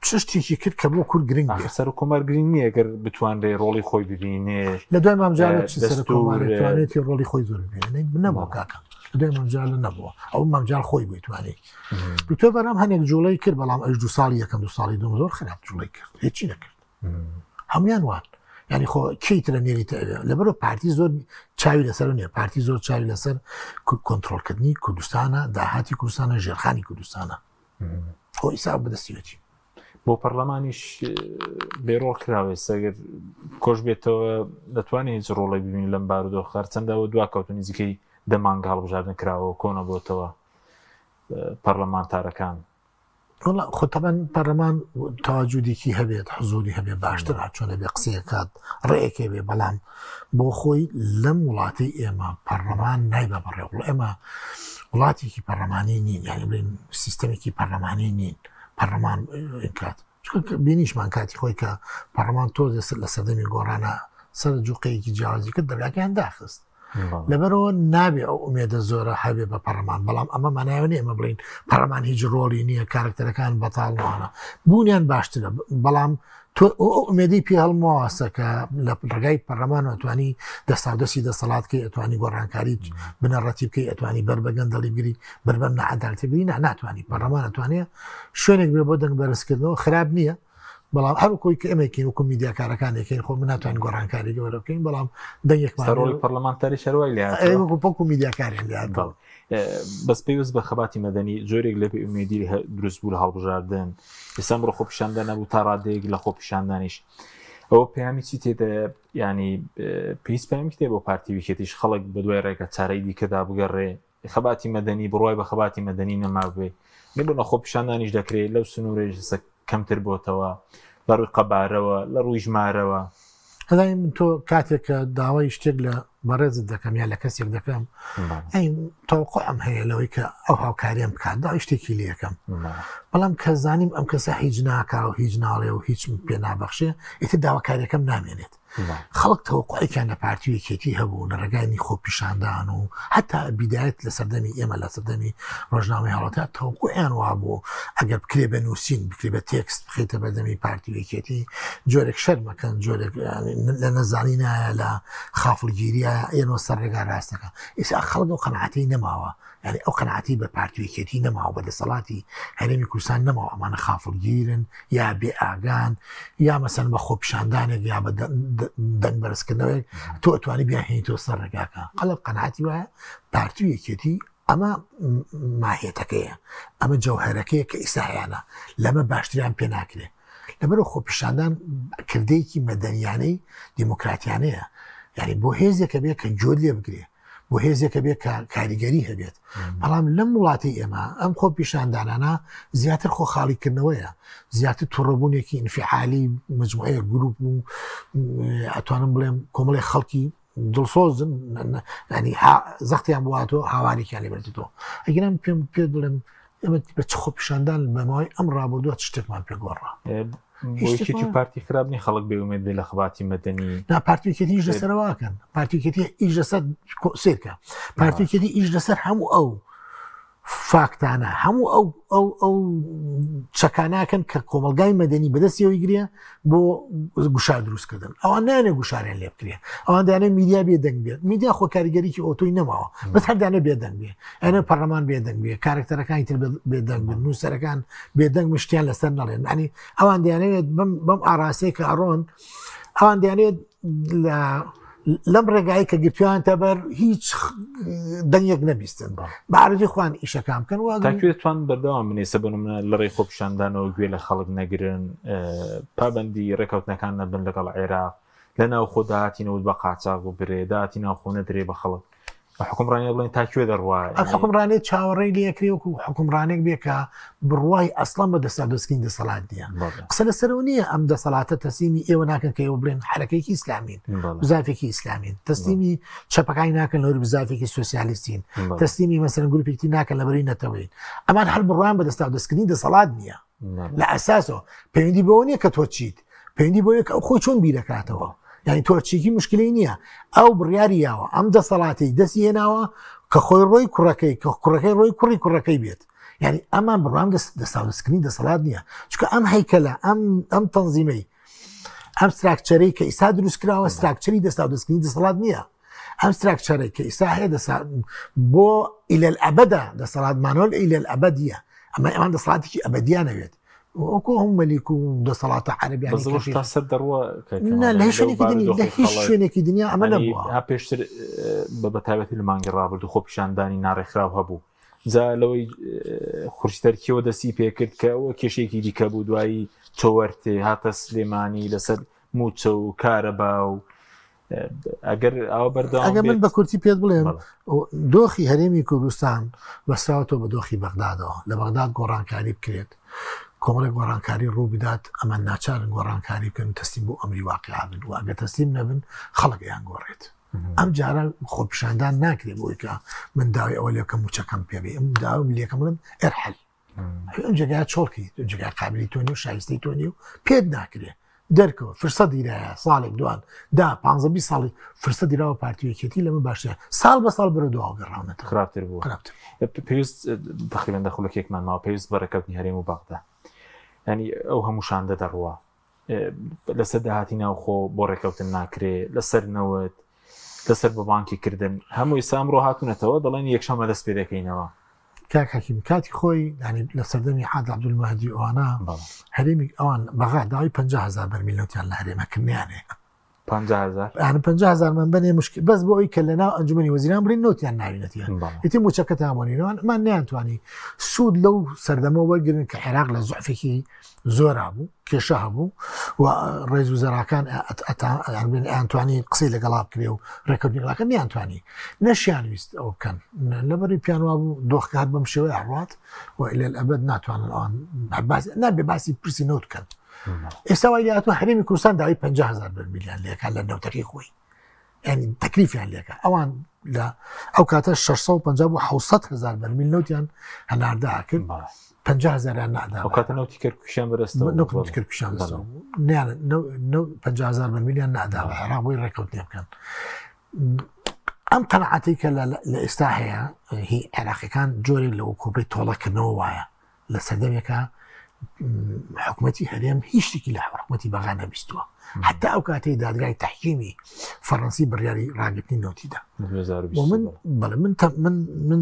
شتێکی کرد کە بۆ کورد گرنگ سەر و کۆمار گرنگ نییە گەر بتوانرێ ڕۆڵی خۆی ببینێ لە دوای مامجارێت سەر کۆمارێتی ڕۆڵی خۆی زۆر ببینێ نەبوو کاکە دوای مامجار نەبووە ئەو مامجار خۆی بووی توانێت دکتۆر بەرام هەنێک جوڵەی کرد بەڵام ئەش 2 ساڵی یەکەم 2 ساڵی دوم زۆر خراپ جوڵەی کرد هیچی نەکرد هەمویان وان ینی خۆ کەیترە نێریتە لەبەرەوە پارتی زۆر چاوی لەسەر نییە پارتی زۆر چاوی لەسەر کۆنتترۆلکردنی کوردستانە داهاتی کوردستانە ژێرخانی کوردستانە خۆ ئیسا بەدەستیوەتی بۆ پەرلەمانیش بێڕۆڵ کراوێ سەگەر کۆش بێتەوە دەتوانێت هیچ ڕۆڵی ببین لەم بارودۆ خەرچەندەوە دواکەوتنی زیکەی دەمانگە هەڵبژاردن کراوە کۆنە بۆتەوە پەرلەمانتارەکان خۆتەبەن پەرلەمان تاواجودێکی هەبێت حزوری هەبێت باشتر چۆن لەبێ قسەیەکات ڕێیەکێ بێ بەڵام بۆ خۆی لەم وڵاتی ئێمە پەرلەمان نایبە بەڕێوڵ ئێمە وڵاتێکی پەرلەمانی نین یعنی بڵین سیستەمێکی پەرلەمانی نین پەرلەمان کات بینیشمان کاتی خۆی کە پەرلەمان تۆ لە سەردەمی گۆڕانە سەر جوقەیەکی جیاوازی کرد دەرگاکەیان داخست لەبەرەوە نابێ ئەو ئومێدە زۆرە هەبێ بە پەرلەمان بەڵام ئەمە مانایوە نیە ئەمە بڵین پەرلەمان هیچ ڕۆڵی نییە کارکتەرەکان بەتاڵمانە بوونیان باشترە بەڵام تۆ ئومێدی پێ هەڵمەواسە کە لە ڕگای پەرلەمانەوە ئەتوانی دەستاودەستی دەسەڵاتکەی ئەتوانی گۆڕانکاری بنەڕەتی بکەی ئەتوانی بەربەگەندەڵی بگری بەربەم نەعەدالەتیگری ناتوانی پەرلەمان ئەتوانێت شوێنێک بێ بۆ دەنگ بەرزکردنەوە خراپ نییە بەڵام هەر کۆی کە ئەمەکەین وکو میدیاکارەکانێکین خۆ من ناتوانین گۆڕانکاری گەورە بکەین بەڵام دەنگێکمان پەرلەمانتاری شەروای لێ پۆکو میدیاکاریان لێ بەس پێویست بە خەباتی مەدەنی جۆرێک لە ئومێدی دروست بوو لە هەڵبژاردن ئێستا بڕۆ خۆپیشاندان نەبوو تا ڕادەیەک لە خۆپیشاندانیش ئەوە پەیامی چی تێدە ینی پێویست پەیامی تێ بۆ پارتیویکێتیش خەڵک بە دوای ڕێگە چارەی دیکەدا بگەڕێ خەباتی مەدەنی بڕوای بە خەباتی مەدەنی نەمابێ نەبوو خۆپیشاندانیش دەکرێت لەو سنوورێژ کەمتر بۆتەوە لە ڕووی قەبارەوە لە ڕووی ژمارەوە هەدای من تۆ کاتێک کە داوای شتێک لە بەڕێزت دەکەم یا لە کەسێک دەکەم تەوقع ئەم هەیە لەوەی کە ئەو هاوکاریان بکات داوای شتێکی لێ یەکەم بەڵام کە زانیم ئەم کەسە هیچ ناکا و هیچ ناڵێ و هیچ پێ نابەخشێ ئیتر داواکاریەکەم نامێنێت خەڵک تەوقعیان لە پارتیویەکێتی هەبوو لە ڕێگانی خۆپیشاندان و حتا بیدایەت لە سەردەمی ئێمە لە سەردەمی ڕۆژنامەی هەڵەتە تەوقعیان وا بوو ئەگەر بکرێ بە نووسین بکرێ بە تێکست بخیتە بەردەمی پارتیویەکێتی جۆرێک شەرمەکەن جۆرێک لە نەزانینایە لە خافڵگیریە ئێنەوە سەر ڕێگا ڕاستەکە ئێستا خەڵک ئەو قەناعەتەی نەماوە یعنی ئەو قەناعەتی بە پارتیویەکێتی نەماوە بەدەسەڵاتی هەرێمی کوردستان نەماوە ئەمانە خافڵگیرن یا بێ ئاگان یا مەسەن بە خۆپیشاندانێک یا بە دەنگ بەرزکردنەوەی تۆ ئەتوانی بیاهێنیتەوە سەر ڕێگاکە قەڵک قەناعەتی وایە پارتیویەکێتی ئەمە ماهیەتەکەیە ئەمە جەوهەرەکەیە کە ئیساهیانە لەمە باشتریان پێ ناکرێت لەبەرەوە خۆپیشاندان کردەیەکی مەدەنیانەی دیموکراتیانەیە یعنی بۆ هێزێکە بێ کە جۆر لێ بگرێ بۆ هێزێکە بێت کاریگەری هەبێت بەڵام لەم وڵاتی ئێمە ئەم خۆ پیشاندانانە زیاتر خۆ خاڵیکردنەوەیە زیاتر تووڕەبوونێکی ئینفعالی مجموعەیە گروپ و ئەتوانم بڵێم کۆمەڵی خەڵکی دڵسۆزن ینی زەختیان بواتەوە هاوارێکیان لێبێتەوە ئەگەرم پێ بڵێم ئێمە بە چ خۆ پیشاندان بەماوەی ئەم ڕابردووە شتێکمان پێگۆڕا بۆیەکی پارتی خراپنی خەڵک بێومێت بێ لە خەباتی مەدەنی پارتیکەتی ئیش لەسەرەوەکەن پارتیکەتی ئیش لەسەر سێرکە پارتیکەتی ئیش لەسەر هەموو ئەو فاکتانە هەموو ئەو چەکاناکەن کە کۆمەلگای مەدەنی بەدەستیەوەی گرێ بۆ گوشار دروستکردن ئەوان نانێ گوشاریان لێ بکرێ ئەوان دانێ میدیا بێدەنگ بێت میدیا خۆ کاریگەریکی ئۆتۆی نەماوە بەس هەردانە بێدەنگ بێ ئەنە پەرلەمان بێدەنگ بێ کارکتەرەکانی تر بێدەنگ بن نووسەرەکان بێدەنگ مشتیان لەسەر نەڵێن ئەنی ئەوان دەیانەوێت بەم ئاراسەیە کە ئەڕۆن ئەوان دەیانێت لەم ڕێگایی کە گرتویان تەبەر هیچ دەنگێک نەبیستن بەعرضی خوان ئیشەکان بکەن تاکوێتوان بەردەوام بنێسە بنمونە لە ڕێی خۆپیشاندانەوە گوێ لە خەڵک نەگرن پابەندی ڕێکەوتنەکان نەبن لەگەڵ عێراق لە ناو خۆ داهاتینەوە بە قاچاق و برێ داهاتی ناو خۆ نەدرێ بە خەڵک حکومڕانیە بڵێن تاکوێ دەڕوایە حکومڕانێت چاوەڕێی لەکرێوەک و حکومڕانێک بێکە بڕوای ئەسڵان بە دەستا دەستکەین دەسەڵات دیە قسە لەسەرەوە نییە ئەم دەسەڵاتە تەسلیمی ئێوە ناکەن کە ئێوە بڵێن حرەکەیەکی ئیسلامین بزافێکی ئیسلامین تەسلیمی چەپەکانی ناکەن لەوەی بزافێکی سۆسیالیستین تەسلیمی مەسەرەن گروپێکی ناکەن لەبەری نەتەوەین ئەمان هەر بڕوایان بە دەستا دەستکردنی دەسەڵات نییە لە ئەساسەوە پەیوەندی بەوە نییە کە تۆ چیت پەیوەندی بۆ یەک ئەو خۆی چۆن بیرەکاتەوە یعنی تۆرچێکی مشکلی نییە ئەو بڕیاری یاوە ئەم دەسەڵاتی دەستی هێناوە کە خۆی ڕۆی کوڕەکەی کە کوڕەکەی ڕۆی کوڕەکەی بێت یعنی ئەمان بڕام دەستاودەستکردنی دەسەڵات نییە چونکە ئەم هەیکەلە ئەم تەنزیمەی ئەم ستراکچەرەی کە ئیسا دروستکراوە ستراکچەری دەستاودەستکردنی دەسەڵات نییە ئەم ستراکچەرەی کە ئیسا هەیە بۆ ئیلە الئەبەدە دەسەڵاتمانۆل ئیلە الئەبەدیە ئەمە ئەمان دەسەڵاتێکی ئەبەدیانەوێت وەکو هەم مەلیک و دەسەڵاتە عەرەبیانی سەر دەڕوە لە هیچ شوێنێکی دنیا ئەمە نەبووە پێشتر بەتابەتی لە مانگی ڕابرد و خۆپیشاندانی ناڕێکخراو هەبوو جا لەوەی خورشتەرکیەوە دەستی پێکرد کە ئەوە کێشێکی دیکە بوو دوایی چۆوەرتێ هاتە سلێمانی لەسەر موچە و کارەبا و ئەگەر ئەوە بەردەوام ئەگەر من بە کورتی پێت بڵێم دۆخی هەرێمی کوردستان بەسراوەوە بە دۆخی بەغدادەوە لە بەغداد گۆڕانکاری بکرێت کۆمەڵی گۆڕانکاری ڕوو بدات ئەمە ناچارن گۆڕانکاری بکەن تەسلیم بۆ ئەمری واقعا بن و ئەگە تەسلیم نەبن خەڵکیان گۆڕێت ئەم جارە خۆپیشاندان ناکرێت بۆی کە من داوای ئەوە لێکەم موچەکەم پێبێ ئەم داوام لێکەم بڵم ئەرحەل ئەم جگای چۆڵکی جگای قابلی تۆنی و شایستەی تۆنی و پێت ناکرێت دەرکەوە فرسە دیرایە ساڵێک دوان دا 15 ساڵی فرسە دیراوە پارتیوەکێتی لەمە باشە ساڵ بە ساڵ بەرە دواگەڕاونەتە خراپتر بوو پێویست تقریبا دەخولەکێکمان ماوە پێویست بەڕێکەوتنی هەرێم و بەغدا ینی ئەو هەموو شاندە دەڕوە لەسەر داهاتی ناوخۆ بۆ ڕێکەوتن ناکرێ لەسەر نەوت لەسەر بە بانکی کردن هەمووی سامڕۆ هاتوونەتەوە دەڵێن یەکشەمە دەست پێ دەکەینەوە کاکیم کاتی خۆی لە سەردەمی حاد عەبدولمەهدی ئەوانە هەرێمی ئەوان بەغا داوای 50,000 بەرمیل نەوتیان لە هەرێمەکردنیانێ 50,000 من بنێ مشکل بەس بۆ ئەوی کە لە ناو ئەنجومەنی وەزیران بڵین نۆتیان ناوینەتیان ئیتی موچەکە تامۆنینەوە ئەمان نەیانتوانی سوود لەو سەردەمە وەرگرن کە عێراق لە زوعفێکی زۆرا بوو کێشە هەبوو و ڕێز وزەراکان ئەیانتوانی قسەی لەگەڵا بکرێ و ڕێکەوتنیڵاکە نیانتوانی نەشیان ویست ئەو بکەن لەبەری پیانوا بوو دۆخکات بەم شێوەیە هەڕات و ئیلە الئەبەد ناتوانن ئەوان نابێ باسی پرسی نۆت بکەن ئێستا وای لێهاتووە هەرێمی کوردستان داوای 50,000 بەرمیلیان لێکان لە نەوتەکەی خۆی ینی تەکلیفیان لێکە ئەوان لە ئەو کاتە 650 بۆ 700,000 بەرمیل نەوتیان هەناردا کرد 50,000 نادا ئەو کاتە نەوتی کەرکوشیان بەرەستەوە کەرکوشیان بەرەستەوە نیان 50,000 بەرمیلیان نادا بە عێراق بۆی ڕێکەوتنی بکەن ئەم قەنەعەتی کە لە ئێستا هەیە هی عێراقیەکان جۆرێک لە کۆپەی تۆڵەکردنەوە وایە لە سەردەمێکە حکومەتی هەرێم هیچ شتێکی لە حکومەتی بەغا نەبیستووە حتا ئەو کاتەی دادگای تەحکیمی فەڕەنسی بڕیاری ڕاگرتنی نۆتیدا من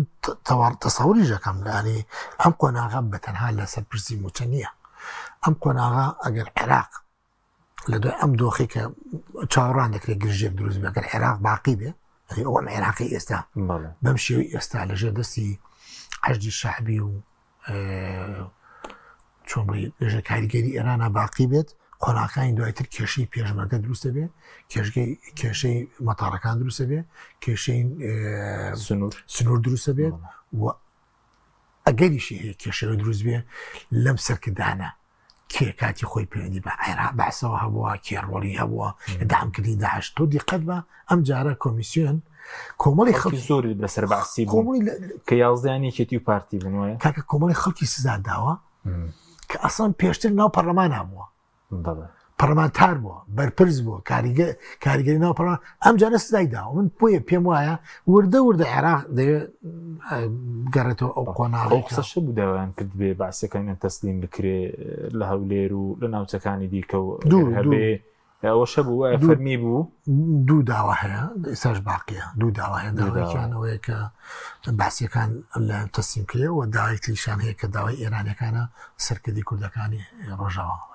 تەسەوری ژەکەم لەانی ئەم قۆناغا بەتەنها لەسەر پرسی موچە نییە ئەم قۆناغا ئەگەر عێراق لە دوای ئەم دۆخی کە چاوەڕان دەکرێت گرژێک دروست بێ ئەگەر عێراق باقی بێ ئەوەم عێراقی ئێستا بەم شێوەی ئێستا لەژێر دەستی حەشدی شەعبی و چۆن لەژێر کاریگەری ئێرانە باقی بێت قۆناغەکانی دوایتر کێشەی پێشمەرگە دروستە بێ کێشەی مەتاڕەکان دروستە بێ کێشەی سنوور دروستە بێت و ئەگەریشی هەیە کێشەوە دروست بێ لەم سەرکردانە کێ کاتی خۆی پەیوەندی بە عێراق بەحسەوە هەبووە کێڕۆڵی هەبووە دامکردی داعش تۆ دیقەت بە ئەم جارە کۆمیسیۆن کۆمەڵی خەڵکی زۆری بەسەر بەعسی بوو کە یازدانی کێتی و پارتی بنوایە کاکە کۆمەڵی خەڵکی سزا داوە کە ئەسڵان پێشتر ناو پەرلەمان هەبووە پەرلەمانتار بووە بەرپرس بووە کاریگەری ناو پەرلەمان ئەم جارە سزای داوە من بۆیە پێم وایە وردە عێراق دەوێت گەڕێتەوە ئەو قۆناغی قسەش بوو داوایان کرد بێ بەعسەکانیان تەسلیم بکرێ لە هەولێر و لە ناوچەکانی دیکە و هەبێ ئەوەشە بوو فەرمی بوو دوو داوا هەیە ئێساش باقیە دوو داوا هەیە داوایکیانەوەیە کە باسیەکان لە تەسلیم کرێ و داوایکیشان هەیە کە داوای ئێرانەکانە سەرکردی کوردەکانی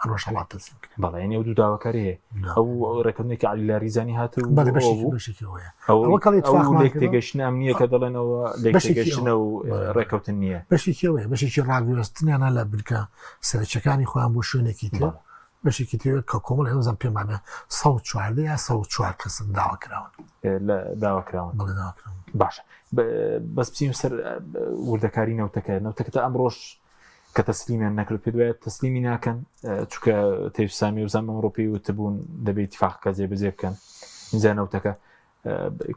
ڕۆژهەڵات تەسلیم کرد بەڵێ یعنی ئەو دوو داواکاری هەیە ئەو ڕێکەوتنێکی عەلی لاریزانی هاتوو بەشێکەوەیە ئەو لێک تێگەشتنە ئەم نییە کە دەڵێنەوە لێک تێگەشتنە و ڕێکەوتن نییە بەشێکەوەیە بەشێکی ڕاگوێستنیانە لە بنکە سەرچەکانی خۆیان بۆ شوێنێکی تر بەشێکی تێوە کە کۆمەڵ هێزم پێمانە 114 یا 104 کەسن داواکراون داواکراون باشە بەس بچین سەر وردەکاری نەوتەکە تا ئەمڕۆژ کە تەسلیمیان نەکرد پێ دوایە تەسلیمی ناکەن چونکە تێوسامی وزان ئەوڕۆپی وتبوون دەبێت اتفاقەکە جێبەجێ بکەن اینجا نەوتەکە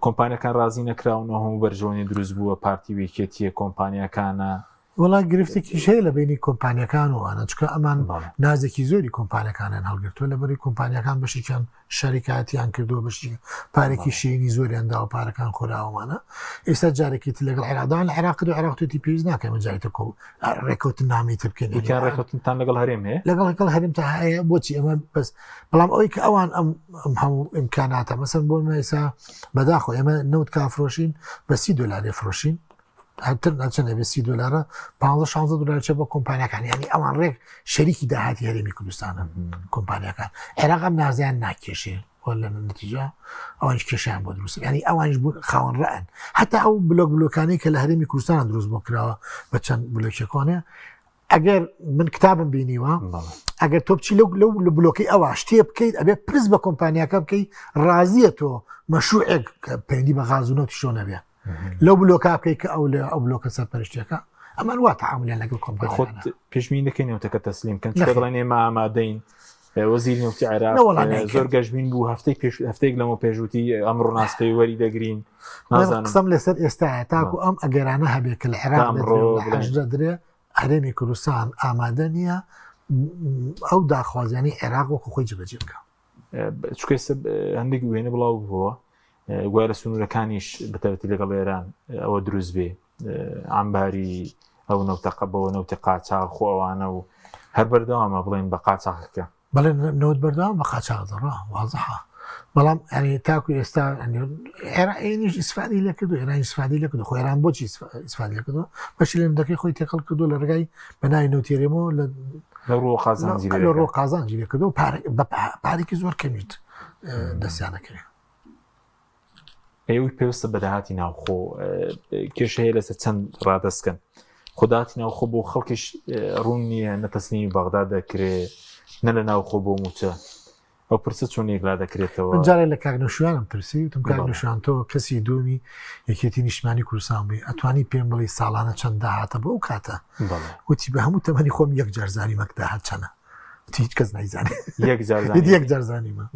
کۆمپانیەکان ڕازی نەکراونەوە هەموو بەرژەوەنی دروست بووە پارتی وێکێتیە کۆمپانیەکانە وڵا گرفتێکیش هەیە لە بینی کۆمپانیەکان وانە چکە ئەمان نازێکی زۆری کۆمپانیەکانیان هەڵگرتووە لەبەری کۆمپانیەکان بەشێکیان شەریکاتیان کردووە بەشی پارێکی شێنی زۆریان داوە پارەکان خۆراوەمانە ئێستا جارێکیت لەگەڵ عێراقدان لە عێراق و عێراقی پێویست ناکەمە جایتە ڕێکەوتن نامی تر بکەین ڕێکەوتنتان لەگەڵ هەرێم هەیە لەگەڵ هەرێم تا هەیە بۆچی ئەمە بەس بەڵام ئەوەی کە ئەوان ئەم هەموو ئیمکاناتە مەسەن بۆ ئێستا بەداخۆ ئێمە نەوت کافرۆشین بە $30 فرۆشین هەتر ناچەنە بە $30 $15-16 چێ بە کۆمپانیەکان ینی ئەوان ڕێک شەریکی داهاتی هەرێمی کوردستانە کۆمپانیەکان عێراق ئەم نازیان ناکێشێ لە نتیجە ئەوانش کێشیان بۆ دروست ینی ئەوانش بوو خاوەن ڕەن هەتا ئەو بلۆکانی کە لە هەرێمی کوردستان دروست بۆ کراوە بە چەند بلۆکێکۆنێ ئەگەر من کتابم بینیوە ئەگەر تۆ بچی لەو لە بلۆکەی ئەوە شتێ بکەیت ئەبێ پرس بە کۆمپانیەکە بکەیت ڕازیە تۆ مەشروعێک پەیوەندی بە غازونەوت شۆ نەبێ لەو بلۆکا بکەیت کە ئەو بلۆکە سەرپەرشتیەکە ئەمان وا تەعاملیان لەگەڵ کۆمپانیەکە خۆت پێشبینی دەکەینەوەتەکە تەسلیم کەن چۆ دەڵێن ئێمە ئامادەین وەزیری نەوتی عێراق زۆر گەشتبین بوو هەفتەیەک لەمە پێشوتی ئەمڕۆ ناسکەی وەری دەگرین قسەم لەسەر ئێستاە تاکو ئەم ئەگەرانە هەبێت کە لە عێراق درێ هەرێمی کوردستان ئامادە نییە ئەو داخوازیانی عێراق وەکو خۆی جێبەجێ بکە چکە هەندێک وێنە بڵاو بووە گوای لە سنوورەکانیش بەتەبەتی لەگەڵ ئێران ئەوە دروست بێ ئامباری ئەو نەوتەقە بەوە نەوتی قاچاق خۆوانە و هەر بەردەوامە بڵێن بە قاچاقەکە بەڵێ نەوت بەردەوام بە قاچاق دەڕا وازەحە بەڵام ئەنی تاکو ئێستا ئێرانیش ئیسفادی لێ کردو ئێران ئیسفادی لێ کردو خۆ ئێران بۆچی ئیسفادی لێ کردو بەشی لە دەکەی خۆی تێقڵ کردو لە ڕێگای بەناوی نەوتێرێمەوە لە ڕۆ قازانجی لێ کردو بە پارێکی زۆر کەمیت دەستیانەکرێت ئێوەی پێویستە بەداهاتی ناوخۆ کێشە هەیە لەسەر چەند ڕادەستکەن خودداتی ناوخۆ بۆ خەڵکیش ڕوون نییە نەتەسلیمی بەغدا دەکرێت نە لە ناوخۆ بۆ موچە ئەو پرسە چۆنێکلا دەکرێتەوە جارێک لە کاکنەشویانم ترسی وتم کاکنەشویانتەوە کەسی دومی یەکێتی نیشتمانی کوردستان بووی ئەتوانی پێم بڵی ساڵانە چەند داهاتە بۆ ئەو کاتە وتی بە هەموو تەمەنی خۆم یەک جارزانی مەکداهات چەنە هیچ کەس نایزانێت یەک جارزانیمە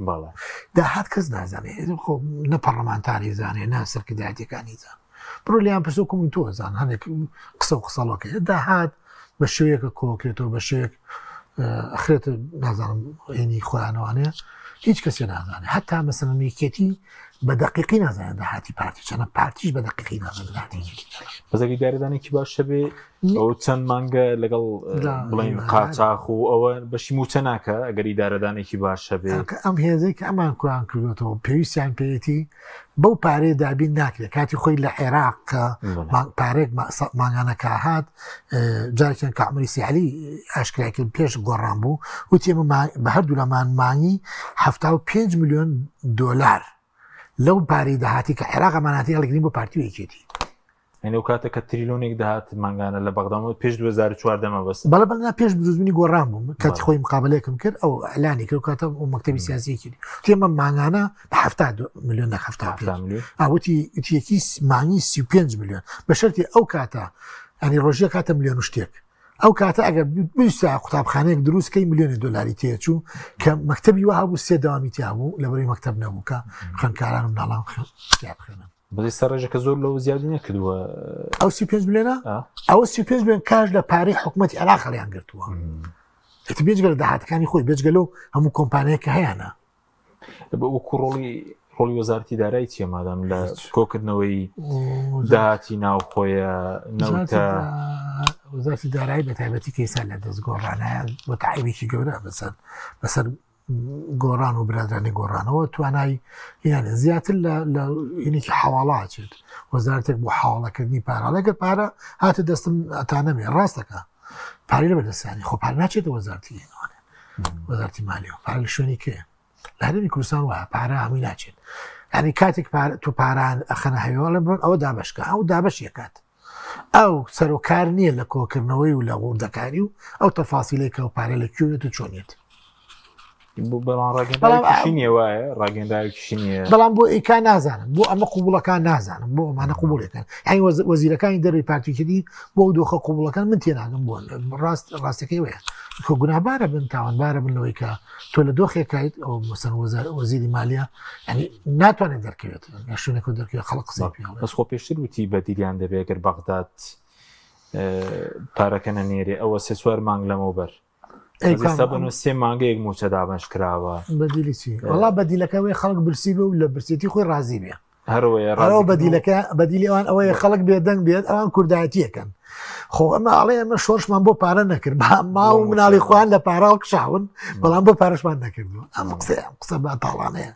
داهات کەس نازانێت خۆ نە پەرلەمانتاری زانێ نا سەرکردایەتیەکانی زان بڕۆ لیان پرسە کومی تۆ زان هەندێک قسە و قسەڵۆکە داهات بە شێوەیەکە کۆکرێتەوە بە شێوەیەک ئەخرێتە نازانم عینی خۆیانەوانەیە هیچ کەسی نازانێت هەتا مەسەلەنێکێتی بە دقیقی نازانێت داهاتی پارتی چەنە پارتیش بە دقیقی نازانێت بەزەگی دارێدانێکی باشە بێ ئەو چەند مانگە لەگەڵ بڵین قاچاق و ئەوە بەشی موچە ناکە ئەگەر ئیدارەدانێکی باشە بێ ئەم هێزەی کە ئەمان کوڕان کردوێتەوە پێویستیان پێیەتی بەو پارەیە دابین ناکرێت کاتی خۆی لە عێراق کە پارێک ماگانەکە هات جارێکیان کە عومەری سیعەلی ئاشکرایکرد پێش گۆڕان بوو وتی ئێمە بە هەردوو لەمان مانگی 75 ملیۆن دۆلار لەو پارەی داهاتی کە عێراق ئەماناتی هەڵگرین بۆ پارتی وێکێتی ئەنێ و کاتە کە تریلۆنێک داهات مانگانە لە بەغدامەوە پێش 2014 بەس بەڵە بەنا پێش دروستبوونی گۆڕان بووم کاتی خۆی مقابلەیەکم کرد ئەو ئەلانی کرد کاتە و مەکتەبی سیاسیەکی تێمە مانگانە 70 میلیۆن ئاوتی یەکی مانگی 35 میلیۆن بە شەرتی ئەو کاتە ئەنی ڕۆژیە کاتە میلیۆن شتێک ئەو کاتە ئەگەر بیستا قوتابخانەیەک دروستکەی میلیۆنی دلاری تێچوو کە مەکتەبی وها بوو سێ داوامی تیابوو لەبەرەوەی مەکتەب نەبوو کە خوێندکارانم ناڵام کتاب خوێنن بەڵێ سەرڕێژەکە زۆر لەو زیادی نەکردووە ئەو 35 میلیۆنە ئەوە 35 میلیۆن کاش لە پارەی حکوومەتی عێراق خەڵیان گرتووە بێجگە لە داهاتەکانی خۆی بێجگە لەو هەموو کۆمپانیایەکە هەیەە وەکو ڕۆڵی وەزارەتی دارایی چیە مادام لە کۆکردنەوەی داهاتی ناوخۆیە نەوتە وەزارەتی دارایی بە تایبەتی کەیسا لە دەستگۆڕانە بۆ تاعیبێکی گەورە بەسەر گۆڕان و برادرانی گۆڕانەوە توانای یانە زیاتر لە یعنیکی حواڵاچێت وەزارەتێک بۆ حواڵەکردنی پارالەگە پارە هاتە دەستم ئەتانەمێ ڕاستەکە پارەی لە بەدەستانی خۆ پار ناچێتە وەزارەتی وەزارەتی مالیەوە پارە لە شوێنی کێ لە هەرێمی کوردستان وایە پارە هەمووی ناچێت ینی کاتێک تو پاران ئەخەنە هەیەوە لە بڕۆن ئەوە دابشکە ئەو دابش یەکات ئەو سەرۆکار نییە لە کۆکردنەوەی و لە غوردەکاری و ئەو تەفاسیلێکە و پارە لەکوێت و چۆنیێت بەڵام ڕاگەندایەکیشی وایە ڕاگەندایەکیشی نیە بەڵام بۆ ئیکا نازانم بۆ ئەمە قوبوڵەکان نازانم بۆ ئەمانە قوبوڵەکان یعنی وەزیرەکانی دەروی پارتیکردی بۆ دۆخە قوبوڵەکان من تێناگەم بۆ ڕاستەکەی وەیە خۆ گوناهبارە بن تاوانبارە بنەوەی کە تۆ لە دۆخێکیت ئەو مەسەن وەزیری مالیە ینی ناتوانێت دەرکەوێت یا شوێنێک دەرکەوێت خەڵق قسە پێ بەس خۆ پێشتر وتی بەدیلیان دەبێت گەر بەغداد پارەکە نەنێرێ ئەوە سێ چوار مانگ لەمەوە بەر بن سێ مانگەیەک موچە دابش کراوە بەدیلی چی وڵا بەدیلەکەوەی خەڵک برسی بێ و لە برسێتی خۆی ڕازی بێ هەروە بەدیلی ئەوان ئەوەیە خەڵک بێدەنگ بێت ئەوان کوردایەتیەکەن خۆ ئەمە ئەڵێ ئەمە شۆرشمان بۆ پارە نەکرد ماوە مناڵی خوان لە پاراڵ کشاون بەڵام بۆ پارەشمان نەکردو ئەم قسە بە تاڵانەیە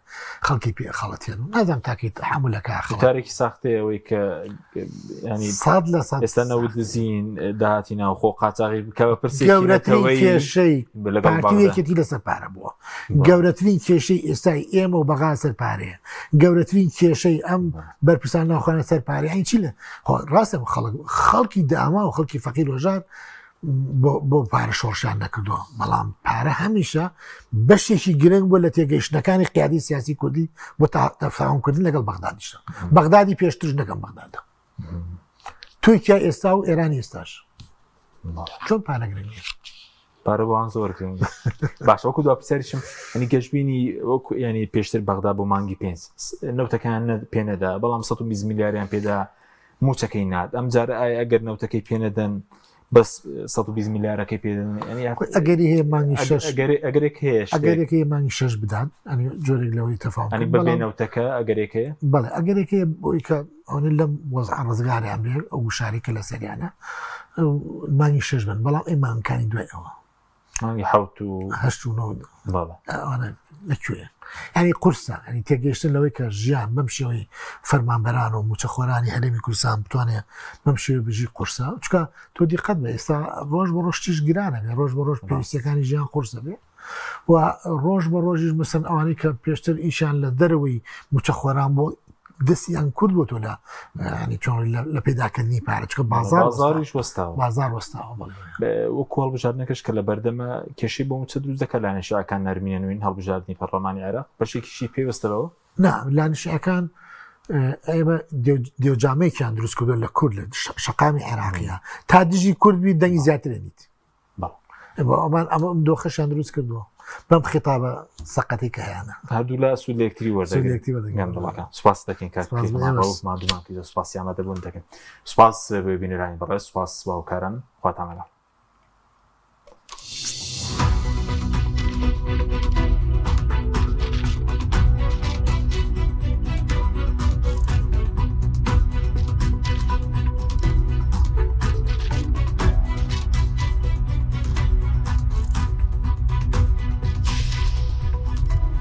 خەڵکی پێ خەڵەتێن و نازانم تاکیت حمولەکە کارێکی ساختەیە ئەوەی کە ینی ساد لە ئێستا نەوت دزین داهاتی ناوخۆ قاچاغی بکەوە پرسی گەورەترین کێشەی پارتیەکێتی لەسەر پارە بووە گەورەترین کێشەی ئێستای ئێمە و بەغا سەر پارەیە گەورەترین کێشەی ئەم بەرپرسان ناوخۆیانە سەر پارەی ئەین چی لە ڕاستە خەڵکی داما و خەڵکی فەقیر وەژار بۆ پارە شۆڕشیان نەکردووە بەڵام پارە هەمیشە بەشێکی گرنگ بووە لە تێگەیشتنەکانی قیادی سیاسی کوردی بۆ تەفاهمکردن لەگەڵ بەغدادیشە بەغدادی پێشترش نەکەم بەغدادە تورکیا ئێستا و ئێرانی ئێستاش چۆن پارە گرنگە پارە بۆوان زۆر گرنگ باش وەکو دو پرسیاریشم ینی گەشتبینی وەکو ینی پێشتر بەغدا بۆ مانگی 5 نەوتەکان پێنەدا بەڵام 120 میلیاریان پێدا موچەکەی نات ئەم جارە ئایا ئەگەر نەوتەکەی پێنەدەن بەس 120 میلیارەکەی پێدەن ئەگەری هەیە مانگی 6 ئەگەرێک هەیە ئەگەرێکی مانگی 6 بدات ئەنی جۆرێک لەوەی تەفاوت بەبێ نەوتەکە ئەگەرێکەیە بەڵێ ئەگەرێکی بۆی کە ئەوە لەم وەزع ڕزگاریان بێ ئەو وشارێکە لە سەریانە مانگی 6 بن بەڵام ئەیمانکانی دوای ئەوە مانگی 7 و 8 لەکوێ ینی قورسە ئەنی تێگەیشتن لەوەی کە ژیان بەم شێوەی فەرمانبەران و موچەخۆرانی هەرێمی کوردستان بتوانێت بەم شێوە بژی قورسە چکە تۆ دیقەت بە ئێستا ڕۆژ بە ڕۆژتیش گرانە بێ ڕۆژ بە ڕۆژ پێویستیەکانی ژیان قورسە بێ و ڕۆژ بە ڕۆژیش مەسەن ئەوانەی کە پێشتر ئیشان لە دەرەوەی موچەخۆران بۆ دەستیان کورد بۆ تۆ لە ینی چۆن لە پێداکردنی پارە چکە بازاریش وەستاوە بازار وەستاوە وەکو هەڵبژاردنەکەش کە لە بەردەمە کێشەی بۆ موچە دروست دەکات لانەشەکان نەرمینەوەین هەڵبژاردننی پەرلەمانی عێراق بەشێکیشی پێوەستەوە نا لانشەکان ئێمە دێوجامەیەکیان دروست کردو لە کورد لە شەقامی عێراقیە تا دژی کوردبی دەنگی زیاترێنیت ئەمان ئەمە دۆخەشیان دروست کردووە بەم خێتابە سەقەتی کە هەیەە هەردوو لە سولێکتری وەردەگەن سوپاس دەکەین کاتمادومانکی سوپاسیامە دەبوون دەکەن سوپاس ببینێرانی بەڕێ سوپاس باوکاران خواتان لەگەڵ